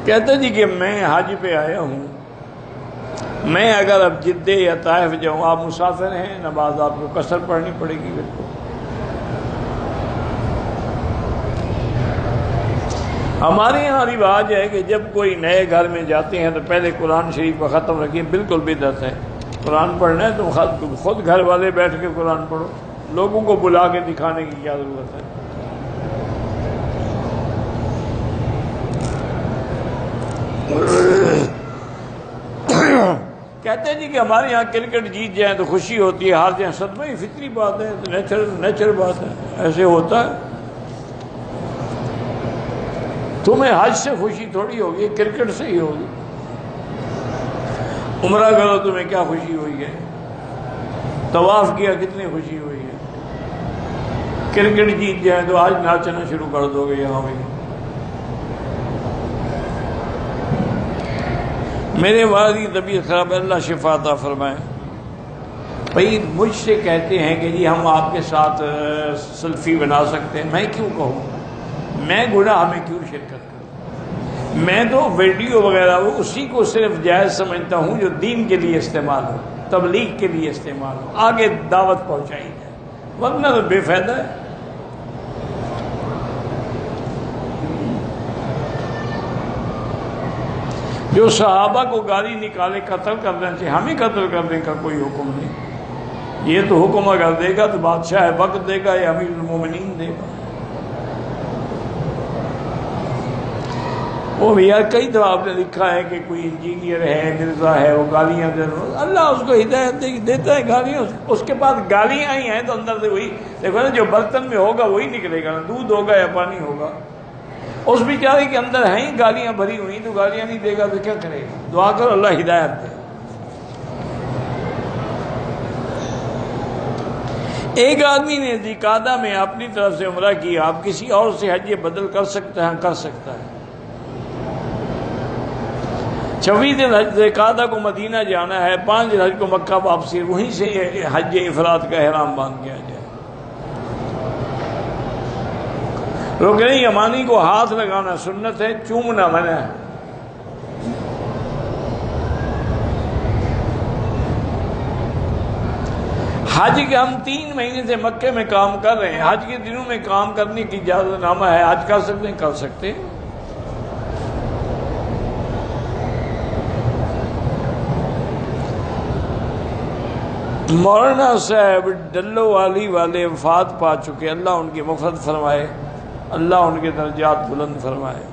کہتے جی کہ میں حج پہ آیا ہوں، میں اگر اب جدہ یا طائف جاؤں، آپ مسافر ہیں، نماز آپ کو قصر پڑھنی پڑے گی بالکل۔ ہمارے یہاں رواج ہے کہ جب کوئی نئے گھر میں جاتے ہیں تو پہلے قرآن شریف کو ختم رکھیے، بالکل بدعت ہے۔ قرآن پڑھنا ہے تو خود گھر والے بیٹھ کے قرآن پڑھو، لوگوں کو بلا کے دکھانے کی کیا ضرورت ہے؟ کہتے ہیں جی کہ ہمارے یہاں کرکٹ جیت جائیں تو خوشی ہوتی ہے، ہار جائیں صدمہ، ہی فطری بات ہے، نیچر بات ہے، ایسے ہوتا ہے۔ تمہیں حج سے خوشی تھوڑی ہوگی، کرکٹ سے ہی ہوگی۔ عمرہ کرو تمہیں کیا خوشی ہوئی ہے، طواف کیا کتنی خوشی ہوئی ہے۔ کرکٹ جیت جائیں تو آج ناچنا شروع کر دو گے یہاں بھی۔ میرے والد کی طبیعت خراب ہے، اللہ شفا عطا فرمائے۔ بھائی مجھ سے کہتے ہیں کہ جی ہم آپ کے ساتھ سیلفی بنا سکتے ہیں، میں کیوں کہوں؟ میں گناہ میں کیوں شرکت کروں؟ میں تو ویڈیو وغیرہ وہ اسی کو صرف جائز سمجھتا ہوں جو دین کے لیے استعمال ہو، تبلیغ کے لیے استعمال ہو، آگے دعوت پہنچائی جائے، ورنہ تو بے فائدہ ہے۔ جو صحابہ کو گالی نکالے قتل کرنا چاہیے، ہمیں قتل کرنے کا کوئی حکم نہیں۔ یہ تو حکم اگر دے گا تو بادشاہ وقت دے گا یا امیر المومنین دے گا۔ وہ بھی یار کئی دفعہ آپ نے لکھا ہے کہ کوئی انجینئر ہے، مرزا ہے، وہ گالیاں دے رہا، اللہ اس کو ہدایت دیتا ہے گالیاں، اس کے بعد گالیاں ہی ہیں تو اندر سے وہی دیکھو نا، جو برتن میں ہوگا وہی نکلے گا نا، دودھ ہوگا یا پانی ہوگا۔ اس بیچارے کے اندر ہیں گالیاں بھری ہوئی، تو گالیاں نہیں دے گا تو کیا کرے گا؟ دعا کرو اللہ ہدایت دے۔ ایک آدمی نے ذی-قعدہ میں اپنی طرف سے عمرہ کیا، آپ کسی اور سے حج بدل کر سکتے ہیں؟ کر سکتا ہے۔ 26 دن ذی-قعدہ کو مدینہ جانا ہے، 5 دن حج کو مکہ واپسی، وہیں سے حج افراد کا احرام باندھ کیا جائے۔ رکن یمانی کو ہاتھ لگانا سنت ہے، چومنا منع ہے۔ حج کے ہم 3 مہینے سے مکے میں کام کر رہے ہیں، حج کے دنوں میں کام کرنے کی اجازت نامہ ہے، حج کر سکتے ہیں؟ کر سکتے ہیں۔ مولانا صاحب ڈلو والی والے وفات پا چکے، اللہ ان کی مغفرت فرمائے، اللہ ان کے درجات بلند فرمائے۔